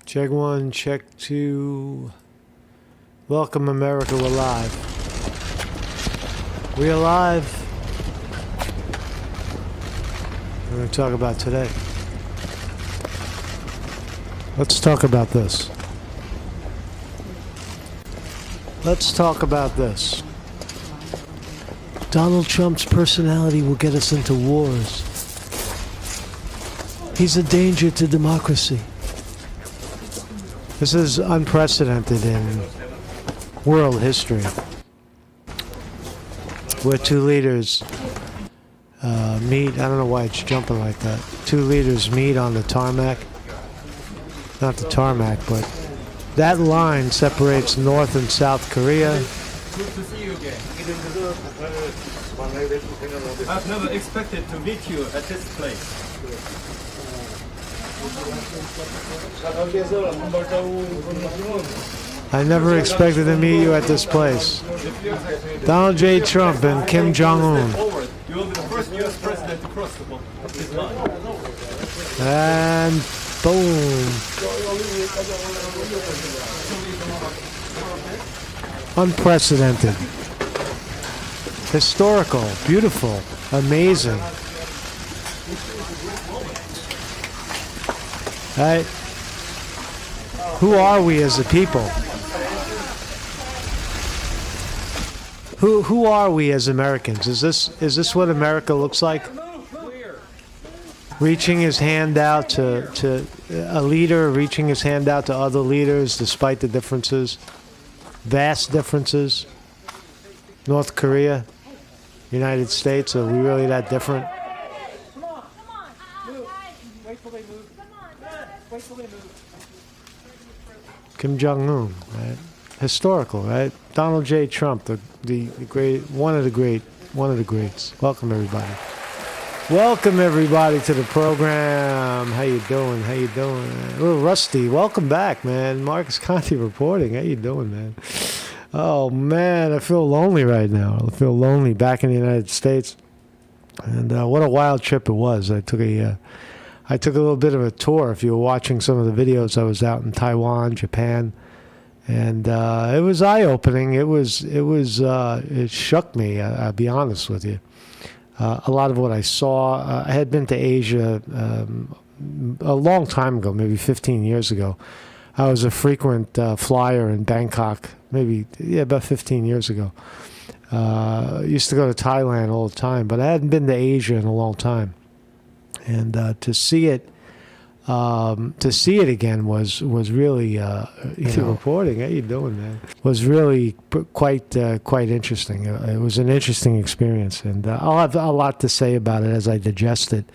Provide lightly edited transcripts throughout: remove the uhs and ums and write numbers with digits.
Check one, check two. Welcome, America. We're live. We alive. We're going to talk about today. Let's talk about this. Let's talk about this. Donald Trump's personality will get us into wars. He's a danger to democracy. This is unprecedented in world history, where two leaders meet. I don't know why it's jumping like that. Two leaders meet on the tarmac. Not the tarmac, but that line separates North and South Korea. Good to see you again. I've never expected to meet you at this place. I never expected to meet you at this place. Donald J. Trump and Kim Jong-un. You will be the first U.S. president to cross this line. And boom. Unprecedented. Historical. Beautiful. Amazing. Right? Who are we as a people? Who are we as Americans? Is this what America looks like? Reaching his hand out to a leader, reaching his hand out to other leaders despite the differences, vast differences. North Korea, United States, are we really that different? Kim Jong-un, right? Historical, right? Donald J. Trump, the great, one of the greats. Welcome everybody. Welcome everybody to the program. How you doing? How you doing? A little rusty. Welcome back, man. Marcus Conte reporting. How you doing, man? Oh man, I feel lonely right now. I feel lonely back in the United States. And what a wild trip it was. I took a little bit of a tour. If you were watching some of the videos, I was out in Taiwan, Japan, and it was eye-opening. It shook me. I'll be honest with you. A lot of what I saw. I had been to Asia a long time ago, maybe 15 years ago. I was a frequent flyer in Bangkok, about 15 years ago. Used to go to Thailand all the time, but I hadn't been to Asia in a long time. And to see it again was really reporting. How you doing, man? Was really quite interesting. It was an interesting experience, and I'll have a lot to say about it as I digest it.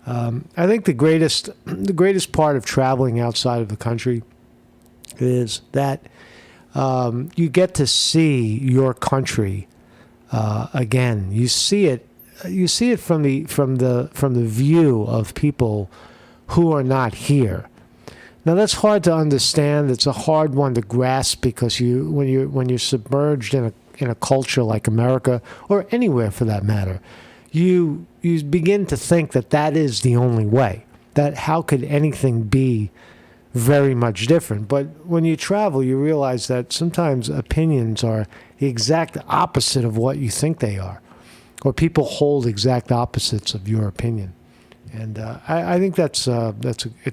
I think the greatest part of traveling outside of the country is that you get to see your country again. You see it from the view of people who are not here. Now that's hard to understand. It's a hard one to grasp because when you're submerged in a culture like America or anywhere for that matter, you begin to think that is the only way. That how could anything be very much different? But when you travel, you realize that sometimes opinions are the exact opposite of what you think they are. Or people hold exact opposites of your opinion, and I think it's a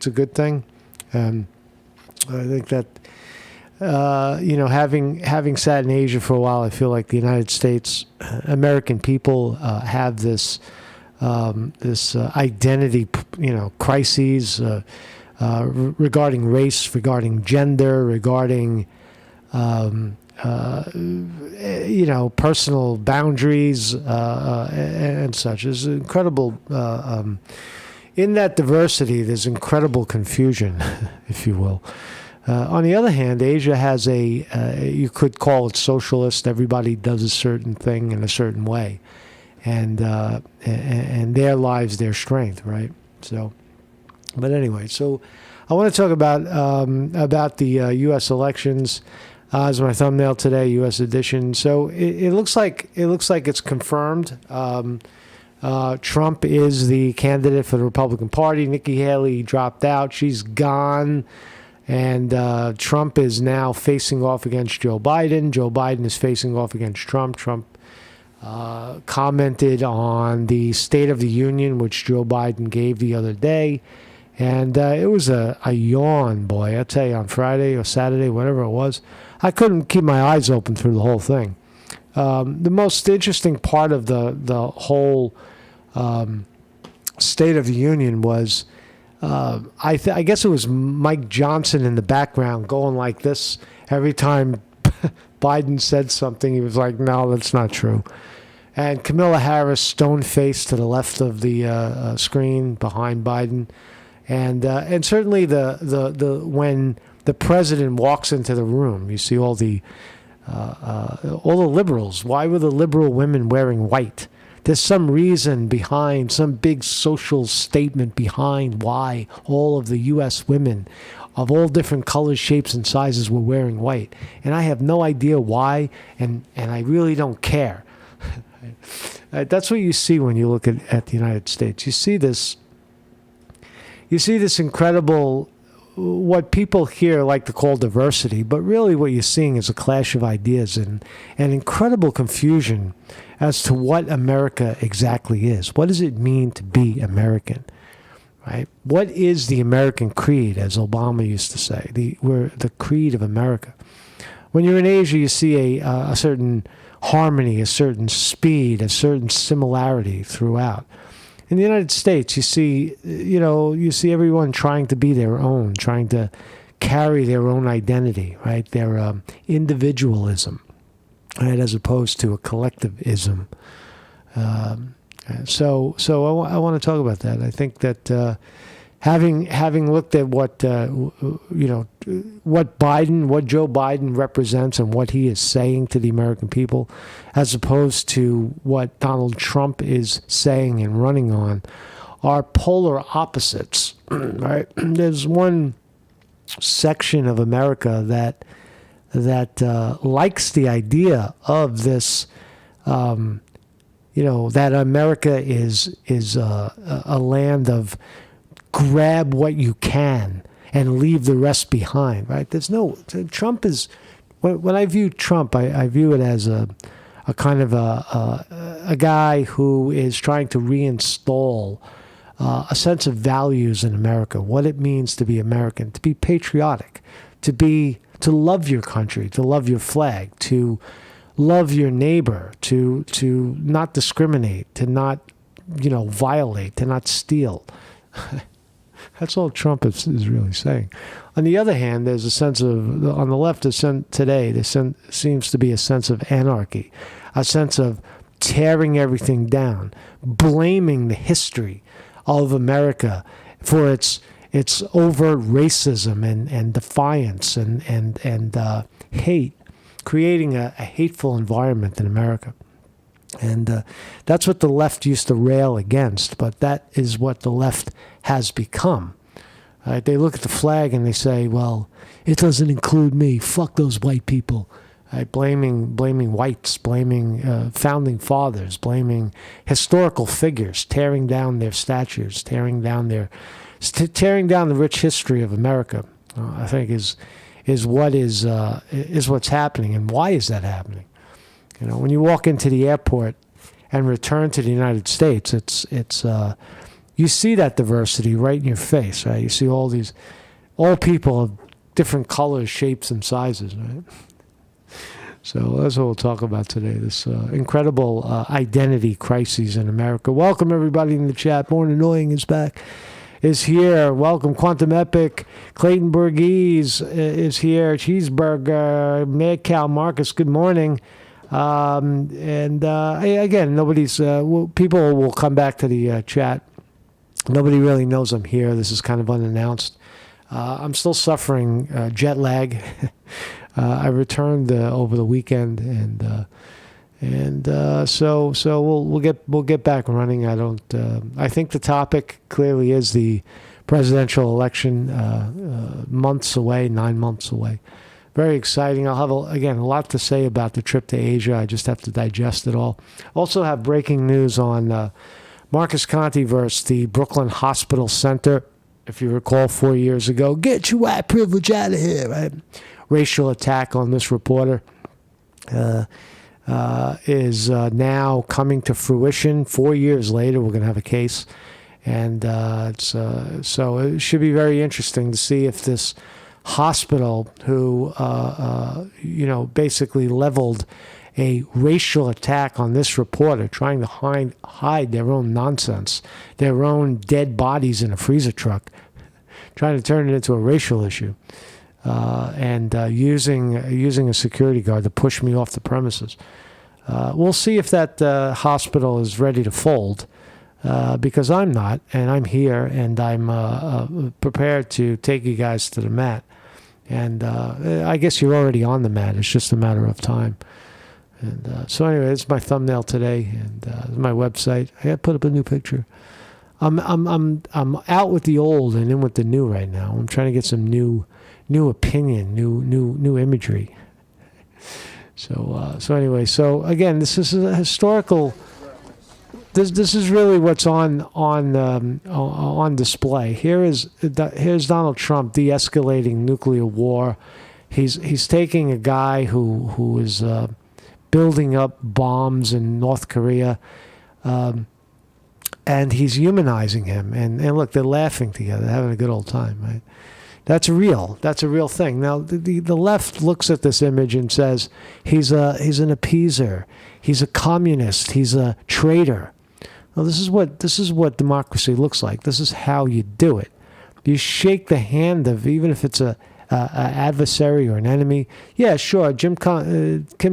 good thing. I think that having sat in Asia for a while, I feel like the United States, American people have this identity, crises regarding race, regarding gender, regarding personal boundaries and such. There's incredible, in that diversity, there's incredible confusion, if you will. On the other hand, Asia has you could call it socialist. Everybody does a certain thing in a certain way. And their lives, their strength, right? So, but anyway, so I want to talk about the U.S. elections. As my thumbnail today, U.S. edition. So it looks like it's confirmed. Trump is the candidate for the Republican Party. Nikki Haley dropped out. She's gone. And Trump is now facing off against Joe Biden. Joe Biden is facing off against Trump. Trump commented on the State of the Union, which Joe Biden gave the other day. And it was a yawn, boy. I tell you, on Friday or Saturday, whatever it was, I couldn't keep my eyes open through the whole thing. The most interesting part of the whole State of the Union was, I guess it was Mike Johnson in the background going like this every time Biden said something. He was like, "No, that's not true." And Kamala Harris, stone-faced to the left of the screen behind Biden, and certainly the when the president walks into the room, you see all the liberals. Why were the liberal women wearing white? There's some reason behind, some big social statement behind why all of the U.S. women of all different colors, shapes, and sizes were wearing white. And I have no idea why, and I really don't care. That's what you see when you look at the United States. You see this incredible, what people here like to call diversity, but really what you're seeing is a clash of ideas and incredible confusion as to what America exactly is. What does it mean to be American? Right? What is the American creed, as Obama used to say? We're the creed of America. When you're in Asia, you see a certain harmony, a certain speed, a certain similarity throughout. In the United States, you see everyone trying to be their own, trying to carry their own identity, right? Their individualism, right, as opposed to a collectivism. So I want to talk about that. I think that having looked at what Joe Biden represents and what he is saying to the American people, as opposed to what Donald Trump is saying and running on, are polar opposites. Right? There's one section of America that likes the idea of this. That America is a land of grab what you can and leave the rest behind, right? Trump is, when I view Trump, I view it as a kind of a guy who is trying to reinstall a sense of values in America, what it means to be American, to be patriotic, to love your country, to love your flag, to love your neighbor, to not discriminate, to not, violate, to not steal. That's all Trump is really saying. On the other hand, there's a sense of, on the left today, there seems to be a sense of anarchy, a sense of tearing everything down, blaming the history of America for its overt racism and defiance and hate, creating a hateful environment in America. And that's what the left used to rail against, but that is what the left has become. They look at the flag and they say, well, it doesn't include me. Fuck those white people. Blaming whites, blaming founding fathers, blaming historical figures, tearing down their statues, tearing down the rich history of America. I think is what's happening. And why is that happening? When you walk into the airport and return to the United States, it's you see that diversity right in your face, right? You see all people of different colors, shapes, and sizes, right? So that's what we'll talk about today, this incredible identity crises in America. Welcome, everybody in the chat. Born Annoying is here. Welcome, Quantum Epic. Clayton Burgese is here. Cheeseburger. Mad Cow Marcus, good morning. Again, nobody's, people will come back to the chat. Nobody really knows I'm here. This is kind of unannounced. I'm still suffering jet lag. I returned over the weekend, so we'll get back running. I think the topic clearly is the presidential election, 9 months away. Very exciting. I'll have, a lot to say about the trip to Asia. I just have to digest it all. Also have breaking news on Marcus Conte versus the Brooklyn Hospital Center. if you recall 4 years ago, get your white privilege out of here, right? Racial attack on this reporter is now coming to fruition. 4 years later, we're going to have a case. And so it should be very interesting to see if this hospital who, basically leveled a racial attack on this reporter, trying to hide their own nonsense, their own dead bodies in a freezer truck, trying to turn it into a racial issue, and using a security guard to push me off the premises. We'll see if that hospital is ready to fold, because I'm not, and I'm here, and I'm prepared to take you guys to the mat. And I guess you're already on the mat. It's just a matter of time. And so anyway, it's my thumbnail today, and my website. I put up a new picture. I'm out with the old and in with the new right now. I'm trying to get some new opinion, new imagery. So anyway, so again, this is a historical. This is really what's on display. Here's Donald Trump de-escalating nuclear war. He's taking a guy who is building up bombs in North Korea, and he's humanizing him. And look, they're laughing together, having a good old time, right? That's real. That's a real thing. Now, the left looks at this image and says he's an appeaser, he's a communist, he's a traitor. Well, this is what democracy looks like. This is how you do it. You shake the hand of, even if it's a adversary or an enemy. Yeah, sure. Kim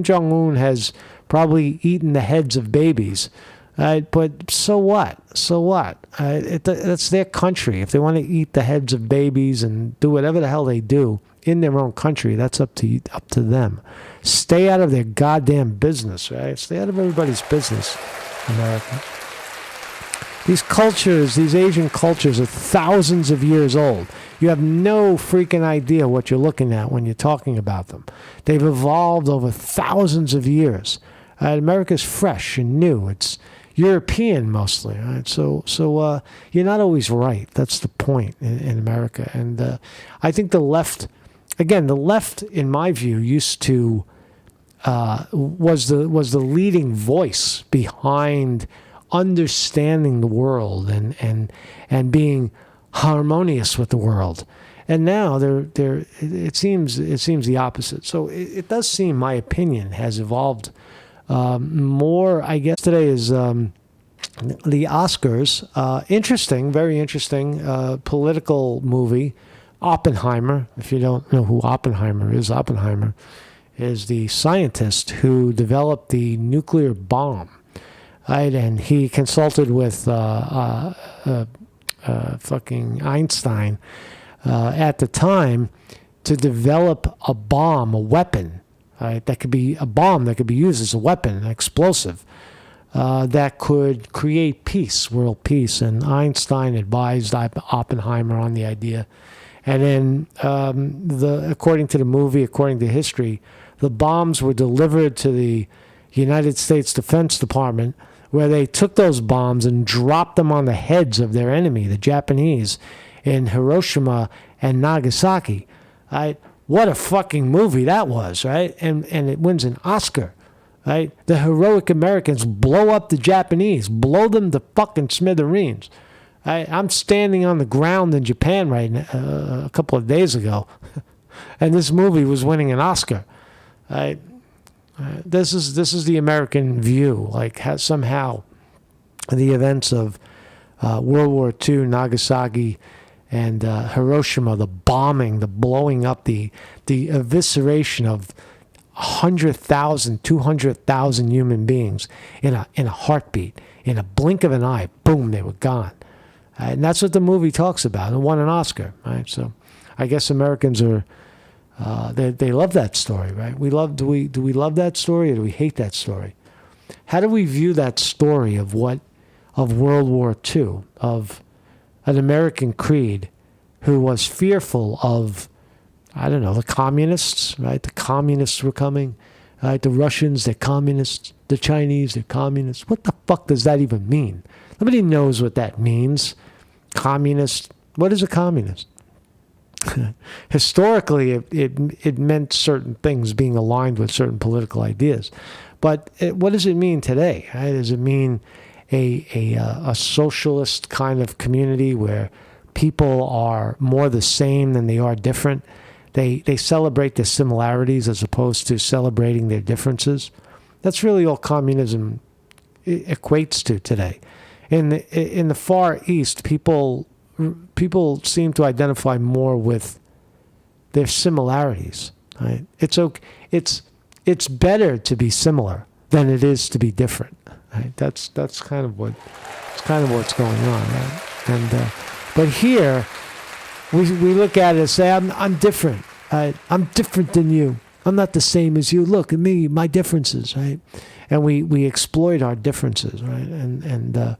Jong-un has probably eaten the heads of babies, but so what? So what? That's their country. If they want to eat the heads of babies and do whatever the hell they do in their own country, that's up to them. Stay out of their goddamn business, right? Stay out of everybody's business, America. These cultures, these Asian cultures, are thousands of years old. You have no freaking idea what you're looking at when you're talking about them. They've evolved over thousands of years. America's fresh and new. It's European mostly. Right? So you're not always right. That's the point in America. And I think the left, in my view, used to was the leading voice behind understanding the world and being harmonious with the world. And now it seems the opposite. So it does seem, my opinion, has evolved more. I guess today is the Oscars. Interesting, very interesting political movie. Oppenheimer. If you don't know who Oppenheimer is is the scientist who developed the nuclear bomb. Right, and he consulted with fucking Einstein at the time to develop a bomb, a weapon, right, that could be a bomb that could be used as a weapon, an explosive, that could create peace, world peace. And Einstein advised Oppenheimer on the idea. And then, according to the movie, according to history, the bombs were delivered to the United States Defense Department, where they took those bombs and dropped them on the heads of their enemy, the Japanese, in Hiroshima and Nagasaki. Right? What a fucking movie that was, right? And it wins an Oscar, right? The heroic Americans blow up the Japanese, blow them to fucking smithereens. I'm standing on the ground in Japan right now, a couple of days ago, and this movie was winning an Oscar. Right? This is the American view. Like somehow the events of World War II, Nagasaki, and Hiroshima, the bombing, the blowing up, the evisceration of 100,000, 200,000 human beings in a heartbeat, in a blink of an eye, boom, they were gone. And that's what the movie talks about. It won an Oscar. Right? So I guess Americans are. They love that story, right? Do we love that story, or do we hate that story? How do we view that story of World War II, of an American creed who was fearful of, I don't know, the communists, right? The communists were coming, right? The Russians, they're communists. The Chinese, they're communists. What the fuck does that even mean? Nobody knows what that means. Communist, What is a communist? Historically, it meant certain things being aligned with certain political ideas. But what does it mean today? Right? Does it mean a socialist kind of community where people are more the same than they are different? They celebrate their similarities as opposed to celebrating their differences. That's really all communism equates to today. In the Far East, people seem to identify more with their similarities. Right? It's better to be similar than it is to be different. Right? That's kind of what's going on. Right? And but here we look at it and say, I'm different. Right? I'm different than you. I'm not the same as you. Look at me, my differences, right? And we exploit our differences, right? And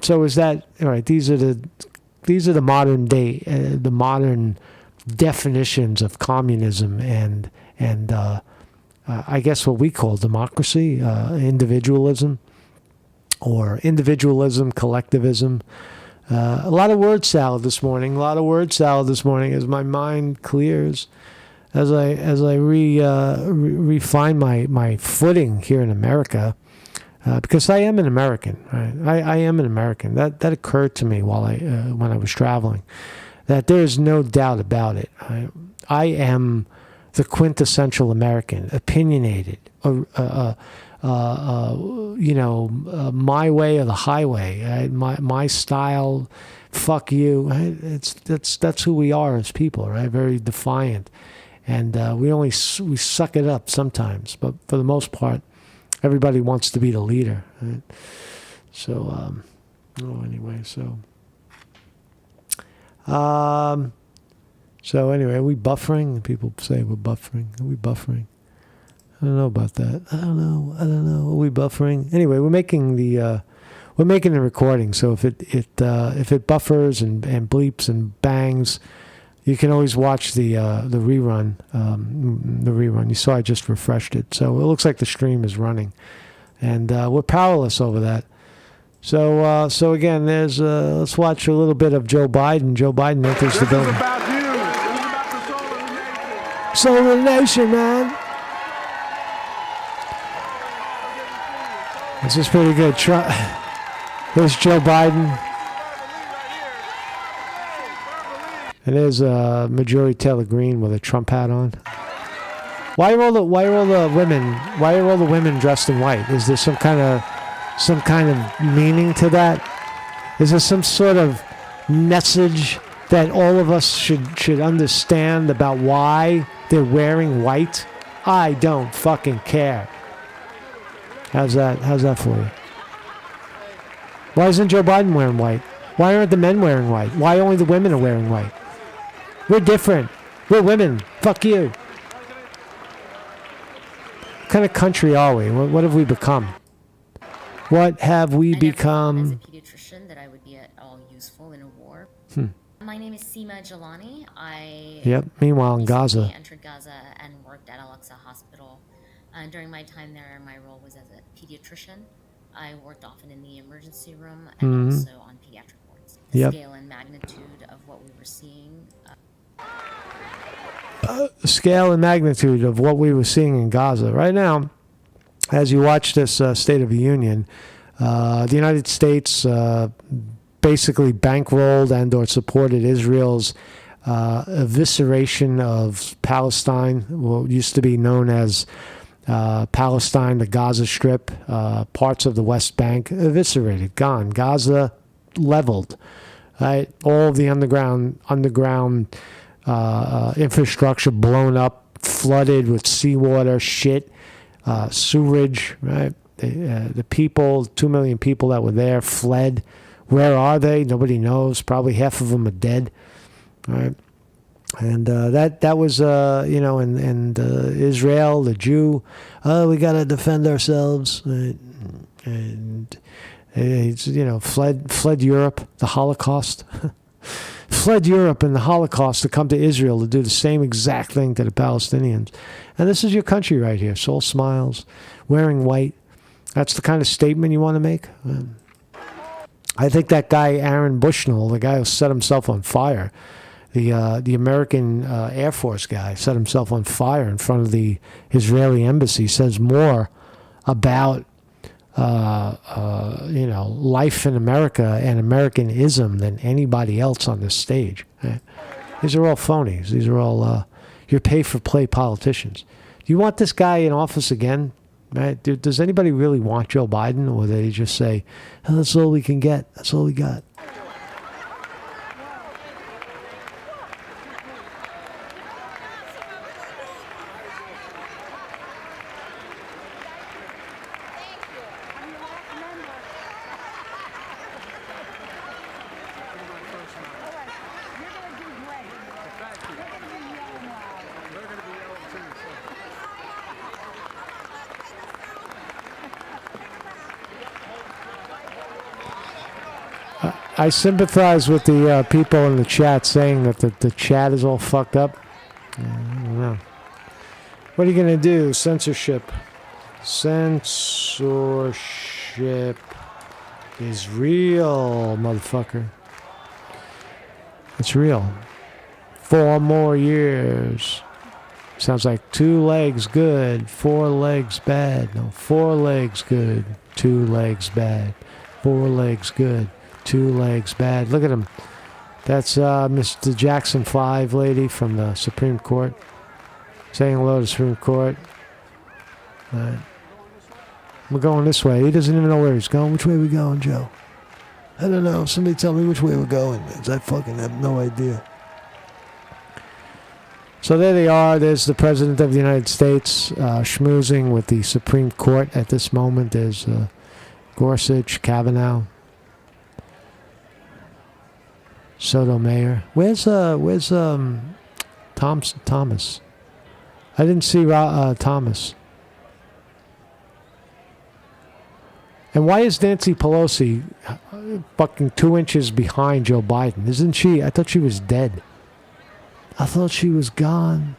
so is that all right? These are the modern day, the modern definitions of communism and I guess what we call democracy, individualism, collectivism. A lot of word salad this morning. As my mind clears, as I refine my footing here in America, because I am an American. Right? I am an American. That occurred to me when I was traveling, that there is no doubt about it. I am the quintessential American, opinionated, my way or the highway. Right? My style, fuck you. Right? That's who we are as people, right? Very defiant, and we suck it up sometimes, but for the most part, everybody wants to be the leader. Right? So, anyway, So anyway, are we buffering? People say we're buffering. Are we buffering? I don't know about that. I don't know. Are we buffering? Anyway, we're making the recording. So if it buffers and bleeps and bangs, you can always watch the rerun. The rerun. You saw I just refreshed it, so it looks like the stream is running, and we're powerless over that. So again, let's watch a little bit of Joe Biden. Joe Biden enters the building. This is about you. This is about the soul of the nation. Soul of the nation, man. This is pretty good. There's Joe Biden. And there's Marjorie Taylor Greene with a Trump hat on. Why are all the women dressed in white? Is there some kind of meaning to that? Is there some sort of message that all of us should understand about why they're wearing white? I don't fucking care. How's that for you? Why isn't Joe Biden wearing white? Why aren't the men wearing white? Why only the women are wearing white? We're different. We're women. Fuck you. What kind of country are we? What have we become? What have we become? As a pediatrician, that I would be at all useful in a war. My name is Seema Jalani. Meanwhile, in Gaza. I entered Gaza and worked at Al-Aqsa Hospital. During my time there, my role was as a pediatrician. I worked often in the emergency room and also on pediatric wards. The scale and magnitude of what we were seeing. Scale and magnitude of what we were seeing in Gaza right now. As you watch this State of the Union, the United States basically bankrolled and or supported Israel's evisceration of Palestine, what used to be known as Palestine, the Gaza Strip, parts of the West Bank, eviscerated, gone. Gaza leveled. Right? All of the underground infrastructure blown up, flooded with seawater, shit, sewage, right? The people, 2 million people that were there fled. Where are they? Nobody knows. Probably half of them are dead, right? And that was, and Israel, the Jew, we got to defend ourselves, right? And fled Europe, the Holocaust. Fled Europe and the Holocaust to come to Israel to do the same exact thing to the Palestinians. And this is your country right here. Soul smiles, wearing white. That's the kind of statement you want to make? I think that guy, Aaron Bushnell, the guy who set himself on fire, the American Air Force guy, set himself on fire in front of the Israeli embassy, says more about life in America and Americanism than anybody else on this stage. Right? These are all phonies. These are all your pay-for-play politicians. Do you want this guy in office again? Right? Does anybody really want Joe Biden, or do they just say, oh, that's all we can get, that's all we got? I sympathize with the people in the chat saying that the chat is all fucked up. I don't know. What are you going to do? Censorship. Censorship is real, motherfucker. It's real. 4 more years. Sounds like 2 legs good, 4 legs bad. No, 4 legs good, 2 legs bad. 4 legs good, 2 legs bad. Look at him. That's Mr. Jackson 5 lady from the Supreme Court. Saying hello to the Supreme Court. All right. We're going this way. He doesn't even know where he's going. Which way are we going, Joe? I don't know. Somebody tell me which way we're going. I fucking have no idea. So there they are. There's the President of the United States schmoozing with the Supreme Court at this moment. There's Gorsuch, Kavanaugh, Sotomayor. Where's Thomas? I didn't see Thomas. And why is Nancy Pelosi fucking 2 inches behind Joe Biden? Isn't she? I thought she was dead. I thought she was gone.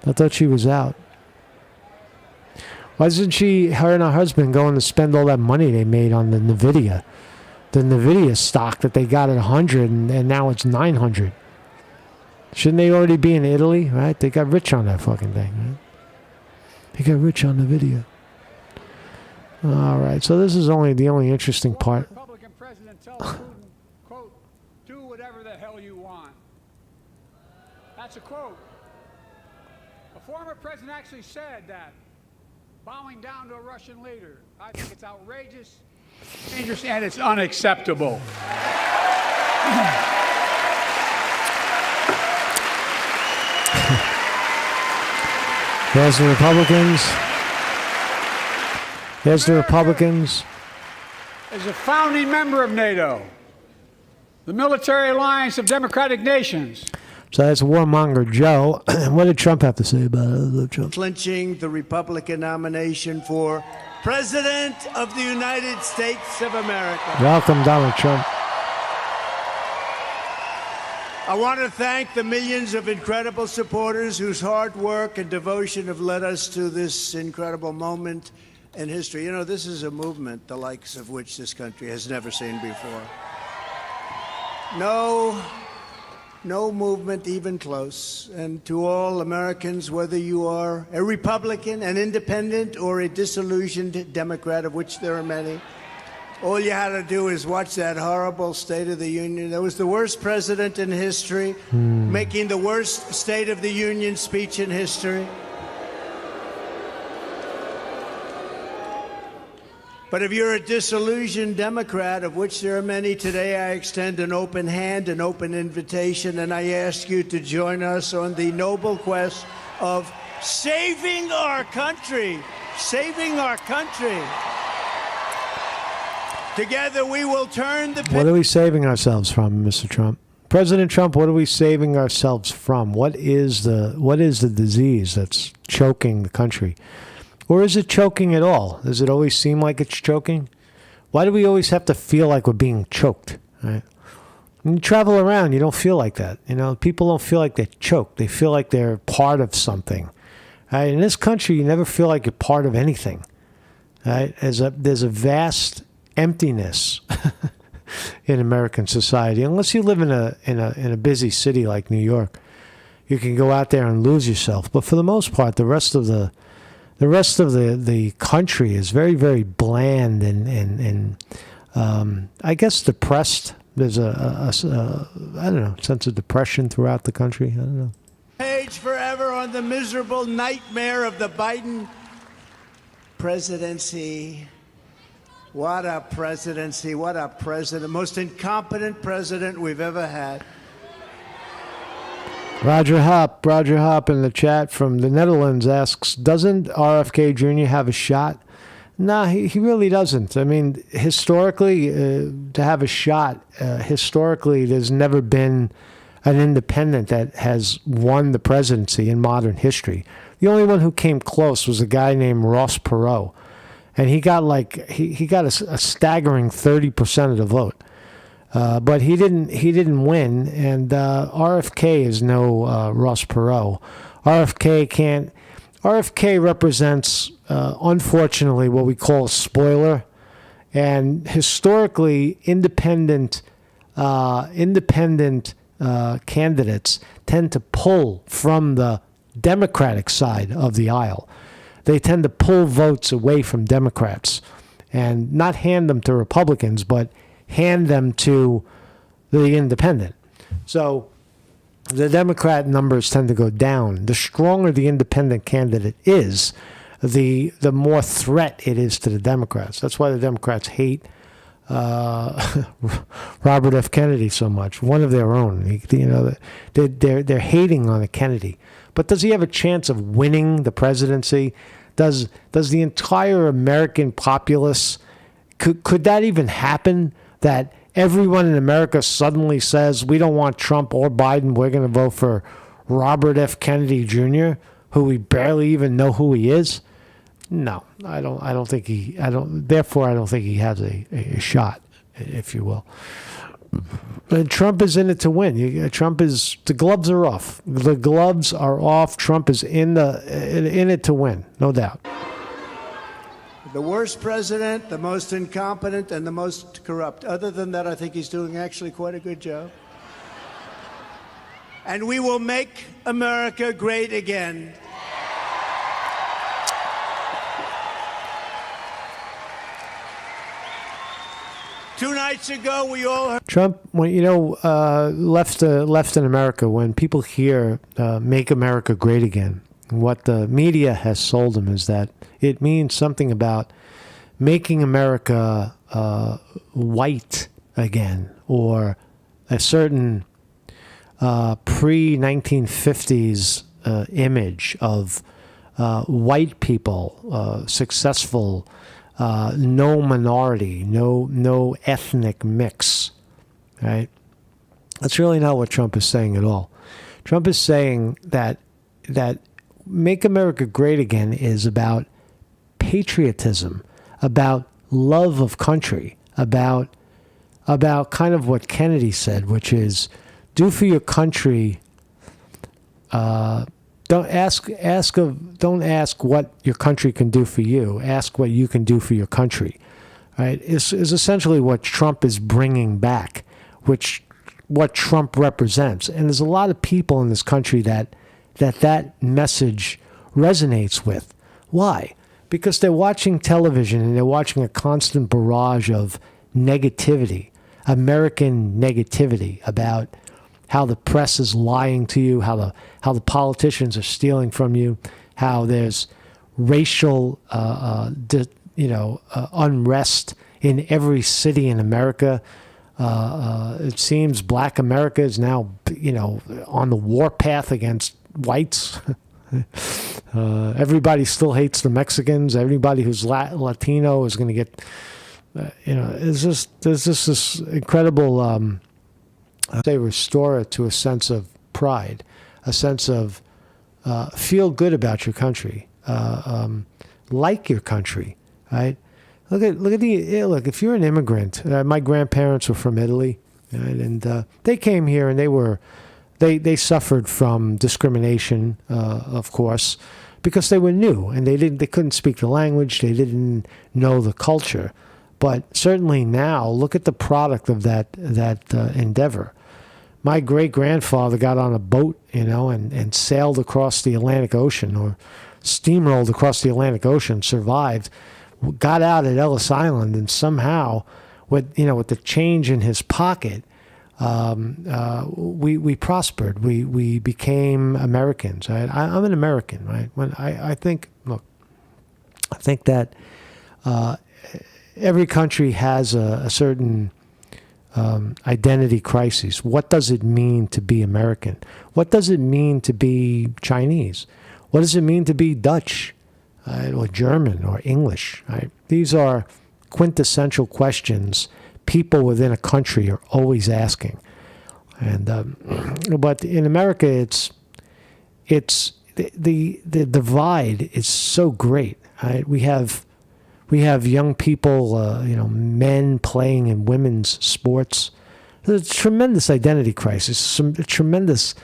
I thought she was out. Why isn't her and her husband going to spend all that money they made on the NVIDIA? The NVIDIA stock that they got at 100 and now it's 900. Shouldn't they already be in Italy, right? They got rich on that fucking thing, right? They got rich on NVIDIA. All right, so this is the only interesting part. Republican president tells Putin, quote, do whatever the hell you want. That's a quote. A former president actually said that, bowing down to a Russian leader. I think it's outrageous, dangerous, and it's unacceptable. There's the Republicans. There's the Republicans. As a founding member of NATO, the military alliance of democratic nations. So that's warmonger Joe. What did Trump have to say about it? Trump? Clinching the Republican nomination for President of the United States of America. Welcome, Donald Trump. I want to thank the millions of incredible supporters whose hard work and devotion have led us to this incredible moment in history. You know, this is a movement the likes of which this country has never seen before. No movement even close. And to all Americans, whether you are a Republican, an independent, or a disillusioned Democrat, of which there are many, all you had to do is watch that horrible State of the Union. That was the worst president in history, making the worst State of the Union speech in history. But if you're a disillusioned Democrat, of which there are many today, I extend an open hand, an open invitation, and I ask you to join us on the noble quest of saving our country. Saving our country. Together we will turn the... What are we saving ourselves from, Mr. Trump? President Trump, what are we saving ourselves from? What is the disease that's choking the country? Or is it choking at all? Does it always seem like it's choking? Why do we always have to feel like we're being choked? Right? When you travel around, you don't feel like that. You know, people don't feel like they're choked. They feel like they're part of something. Right? In this country, you never feel like you're part of anything. Right? There's a vast emptiness in American society. Unless you live in a busy city like New York, you can go out there and lose yourself. But for the most part, the rest of the country is very, very bland and I guess depressed. There's a I don't know, sense of depression throughout the country. I don't know. Page forever on the miserable nightmare of the Biden presidency. What a presidency. What a president. Most incompetent president we've ever had. Roger Hop in the chat from the Netherlands asks, doesn't RFK Jr. have a shot? No, he really doesn't. I mean, historically, to have a shot, historically, there's never been an independent that has won the presidency in modern history. The only one who came close was a guy named Ross Perot. And he got he got a staggering 30% of the vote. But he didn't win, and RFK is no Ross Perot. RFK represents, unfortunately, what we call a spoiler, and historically, independent candidates tend to pull from the Democratic side of the aisle. They tend to pull votes away from Democrats, and not hand them to Republicans, but hand them to the independent. So the Democrat numbers tend to go down. The stronger the independent candidate is, the more threat it is to the Democrats. That's why the Democrats hate Robert F. Kennedy so much. One of their own. They're hating on a Kennedy. But does he have a chance of winning the presidency? Does the entire American populace, could that even happen? That everyone in America suddenly says, we don't want Trump or Biden, we're going to vote for Robert F. Kennedy Jr., who we barely even know who he is? No, I don't think he has a shot, if you will. And Trump is in it to win. The gloves are off. The gloves are off. Trump is in it to win, no doubt. The worst president, the most incompetent, and the most corrupt. Other than that, I think he's doing actually quite a good job. And we will make America great again. Two nights ago, we all heard Trump, left in America, when people hear "Make America Great Again," what the media has sold them is that it means something about making America white again, or a certain pre-1950s image of white people, successful, no minority, no ethnic mix, right? That's really not what Trump is saying at all. Trump is saying that Make America Great Again is about patriotism, about love of country, about kind of what Kennedy said, which is do for your country. Don't ask what your country can do for you. Ask what you can do for your country. Right? Is essentially what Trump is bringing back, what Trump represents. And there's a lot of people in this country that message resonates with. Why? Because they're watching television and they're watching a constant barrage of negativity, American negativity about how the press is lying to you, how the politicians are stealing from you, how there's racial unrest in every city in America. It seems Black America is now on the warpath against whites. Everybody still hates the Mexicans. Everybody who's Latino is going to get. There's just this incredible. They restore it to a sense of pride, a sense of feel good about your country, like your country, right? Look. If you're an immigrant, my grandparents were from Italy, right? And they came here and they suffered from discrimination, of course, because they were new and they couldn't speak the language, they didn't know the culture. But certainly now, look at the product of that endeavor. My great-grandfather got on a boat, and sailed across the Atlantic Ocean, or steamrolled across the Atlantic Ocean, survived, got out at Ellis Island, and somehow, with the change in his pocket, we prospered. We became Americans. Right? I'm an American, right? I think that every country has a certain identity crisis. What does it mean to be American? What does it mean to be Chinese? What does it mean to be Dutch, or German, or English? Right? These are quintessential questions people within a country are always asking. And but in America, it's the divide is so great. Right? We have young people, men playing in women's sports. There's a tremendous identity crisis. Some tremendous,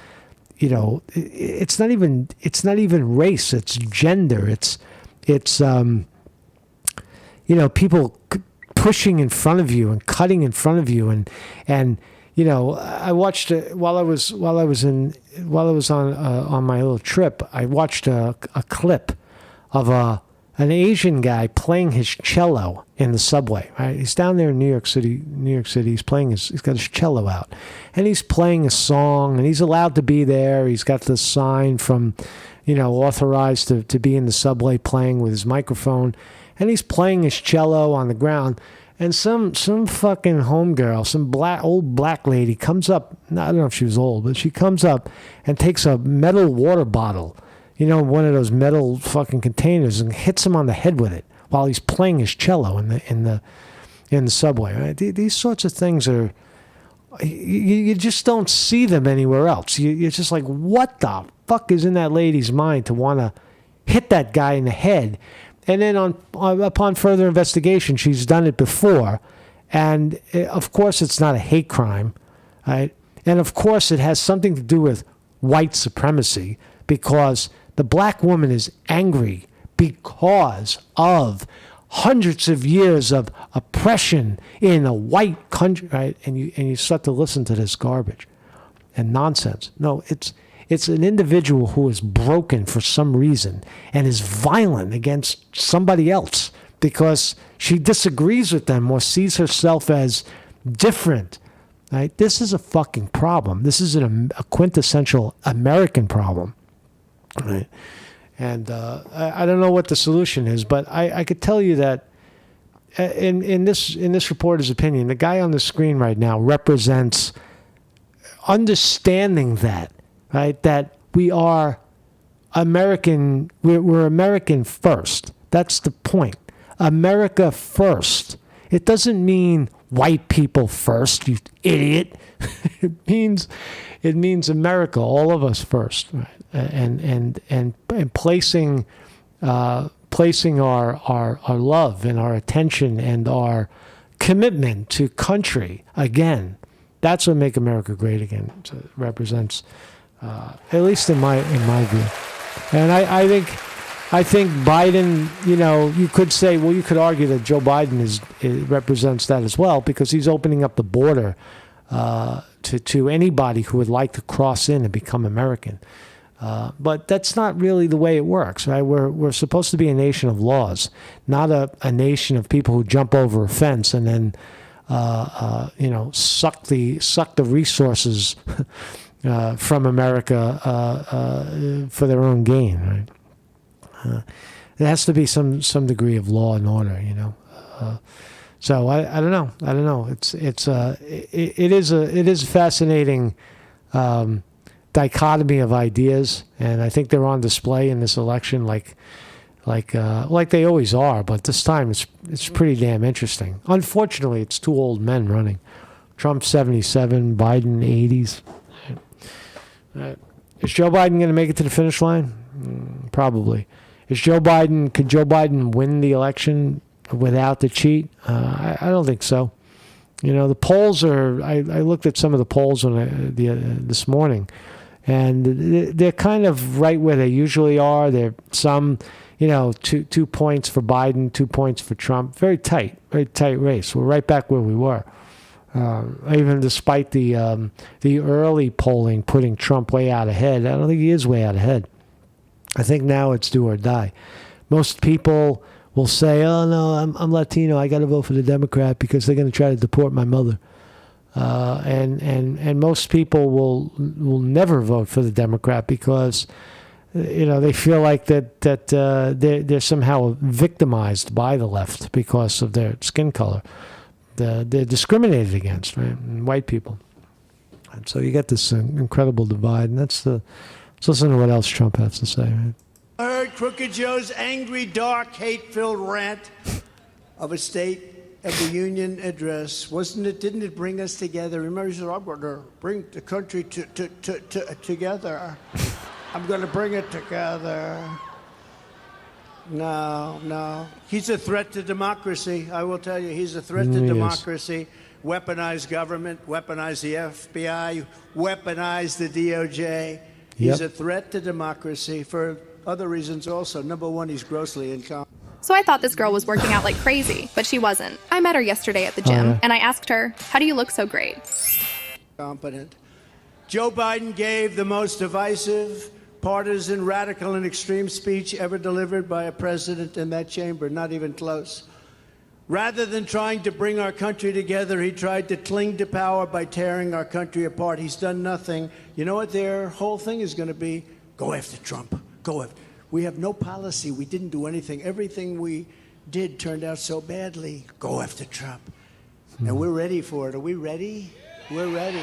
it's not even race. It's gender. It's people pushing in front of you and cutting in front of you, and I watched while I was on my little trip. I watched a clip of an Asian guy playing his cello in the subway. Right? He's down there in New York City. He's got his cello out, and he's playing a song, and he's allowed to be there. He's got the sign from, authorized to be in the subway playing with his microphone, and he's playing his cello on the ground. And some fucking homegirl, some old black lady comes up. I don't know if she was old, but she comes up and takes a metal water bottle, one of those metal fucking containers, and hits him on the head with it while he's playing his cello in the subway. Right? These sorts of things are, you just don't see them anywhere else. You're just like, what the fuck is in that lady's mind to want to hit that guy in the head? And then upon further investigation, she's done it before. And of course, it's not a hate crime, right? And of course, it has something to do with white supremacy, because the black woman is angry because of hundreds of years of oppression in a white country, right? And you start to listen to this garbage and nonsense. No, it's an individual who is broken for some reason and is violent against somebody else because she disagrees with them or sees herself as different. Right? This is a fucking problem. This is a quintessential American problem. Right? And I don't know what the solution is, but I could tell you that in this reporter's opinion, the guy on the screen right now represents understanding that. Right, that we are American. We're American first. That's the point. America first. It doesn't mean white people first, you idiot. It means America, all of us first, right? And placing our love and our attention and our commitment to country again. That's what Make America Great Again represents. At least in my view, and I think Biden. You could say, well, you could argue that Joe Biden represents that as well, because he's opening up the border to anybody who would like to cross in and become American. But that's not really the way it works, right? We're supposed to be a nation of laws, not a nation of people who jump over a fence and then suck the resources. From America for their own gain, right? There has to be some degree of law and order, So I don't know. It is a fascinating dichotomy of ideas, and I think they're on display in this election, like they always are. But this time it's pretty damn interesting. Unfortunately, it's two old men running. Trump 77, Biden 80s. Is Joe Biden going to make it to the finish line? Probably. Could Joe Biden win the election without the cheat? I don't think so. The polls are. I looked at some of the polls this morning, and they're kind of right where they usually are. They're some, two points for Biden, 2 points for Trump. Very tight race. We're right back where we were. Even despite the early polling putting Trump way out ahead, I don't think he is way out ahead. I think now it's do or die. Most people will say, "Oh no, I'm Latino. I got to vote for the Democrat because they're going to try to deport my mother." And most people will never vote for the Democrat because they feel like that they're somehow victimized by the left because of their skin color. They're discriminated against, right? And white people. And so you get this incredible divide, and let's listen to what else Trump has to say, right? I heard Crooked Joe's angry, dark, hate-filled rant of a State of the Union address. Didn't it bring us together? Remember, he said, I'm going to bring the country together. I'm going to bring it together. No. He's a threat to democracy. I will tell you, he's a threat to democracy. Weaponize government, weaponize the FBI, weaponize the DOJ. He's a threat to democracy for other reasons also. Number one, he's grossly incompetent. So I thought this girl was working out like crazy, but she wasn't. I met her yesterday at the gym, and I asked her, how do you look so great? Competent. Joe Biden gave the most divisive, partisan, radical, and extreme speech ever delivered by a president in that chamber, not even close. Rather than trying to bring our country together, he tried to cling to power by tearing our country apart. He's done nothing. You know what their whole thing is going to be? Go after Trump. Go after. We have no policy. We didn't do anything. Everything we did turned out so badly. Go after Trump. And we're ready for it. Are we ready? We're ready.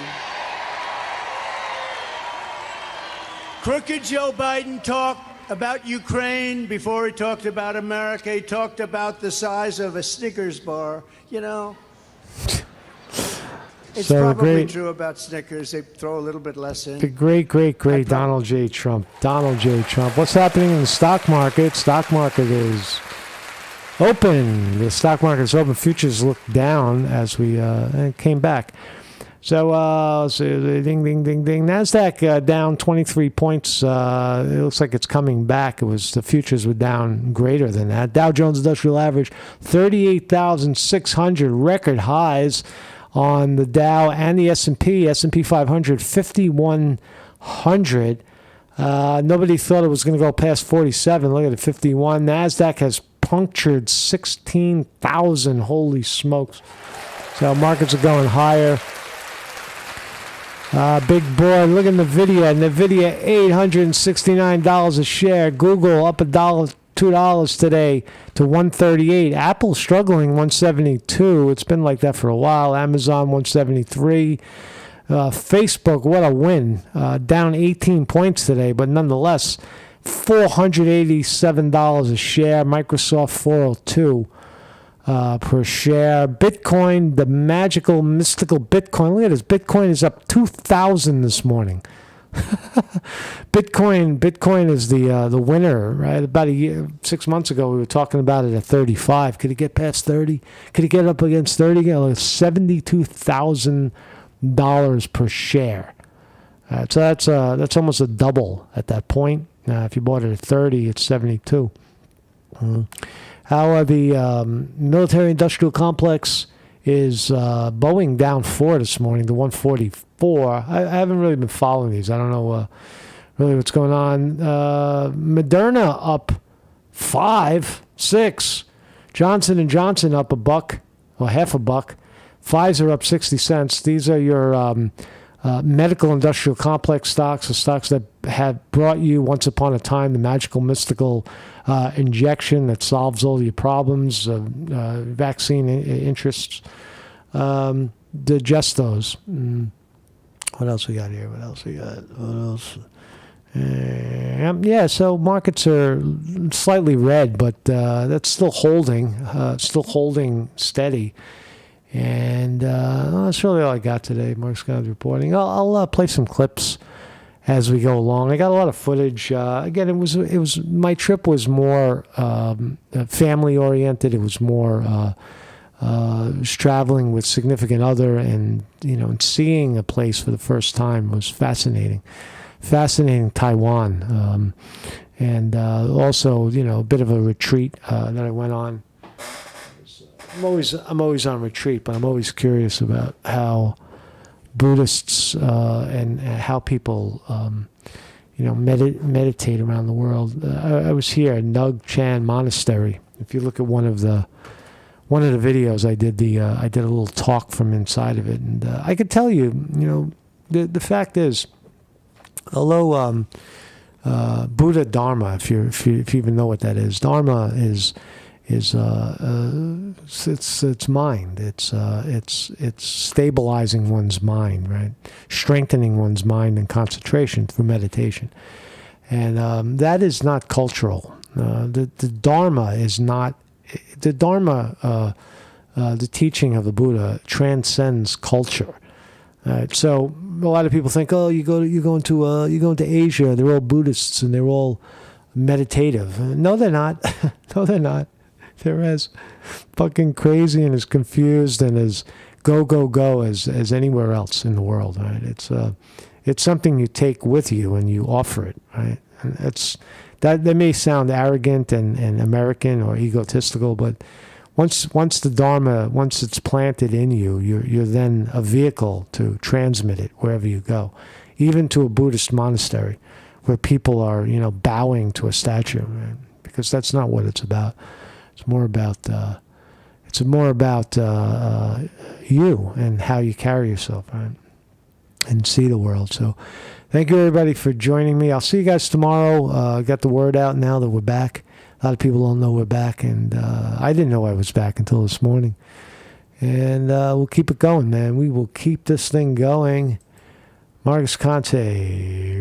Crooked Joe Biden talked about Ukraine before he talked about America. He talked about the size of a Snickers bar. It's So probably true about Snickers. They throw a little bit less in. The great Donald J. Trump. Donald J. Trump. What's happening in the stock market? Stock market is open. The stock market is open. Futures look down as we came back. So, ding, ding, ding, ding. NASDAQ down 23 points. It looks like it's coming back. The futures were down greater than that. Dow Jones Industrial Average, 38,600 record highs on the Dow and the S&P 500, 5,100. Nobody thought it was going to go past 47. Look at it, 51. NASDAQ has punctured 16,000. Holy smokes. So markets are going higher. Big boy, look at NVIDIA. NVIDIA, $869 a share. Google up $2 today to $138. Apple struggling, $172. It's been like that for a while. Amazon, $173. Facebook, what a win. Down 18 points today, but nonetheless, $487 a share. Microsoft, $402. Per share. Bitcoin, the magical, mystical Bitcoin. Look at this. Bitcoin is up 2,000 this morning. Bitcoin is the winner, right? About 6 months ago, we were talking about it at 35. Could it get past 30? Could it get up against 30 again? $72,000 per share. So that's almost a double at that point. Now, if you bought it at 30, it's 72. How the military-industrial complex is Boeing down 4 this morning to 144. I haven't really been following these. I don't know really what's going on. Moderna up 5, 6. Johnson & Johnson up $1 or half a buck. Pfizer up 60 cents. These are your medical industrial complex stocks, the stocks that have brought you once upon a time the magical, mystical injection that solves all your problems, vaccine interests. Digest those. What else we got here? What else? So markets are slightly red, but that's still holding steady. And that's really all I got today. Mark Scott's reporting. I'll play some clips as we go along. I got a lot of footage. Again, it was my trip was more family oriented. It was more was traveling with significant other, and and seeing a place for the first time was fascinating. Fascinating Taiwan, and also, a bit of a retreat that I went on. I'm always on retreat, but I'm always curious about how Buddhists and how people meditate around the world. I was here at Nug Chan Monastery. If you look at one of the videos, I did a little talk from inside of it, and I could tell you, the fact is, although Buddha Dharma, if you even know what that is, Dharma is it's mind. It's stabilizing one's mind, right? Strengthening one's mind and concentration through meditation, and that is not cultural. The Dharma is not the Dharma. The teaching of the Buddha transcends culture. So a lot of people think, oh, you go into Asia, they're all Buddhists and they're all meditative. No, they're not. No, they're not. They're as fucking crazy and as confused and as go as anywhere else in the world, right? It's something you take with you and you offer it, right? And that may sound arrogant and American or egotistical, but once the Dharma, once it's planted in you, you're then a vehicle to transmit it wherever you go, even to a Buddhist monastery where people are, bowing to a statue, right? Because that's not what it's about. It's more about you and how you carry yourself, right? And see the world. So thank you, everybody, for joining me. I'll see you guys tomorrow. I got the word out now that we're back. A lot of people don't know we're back, and I didn't know I was back until this morning. And we'll keep it going, man. We will keep this thing going. Marcus Conte.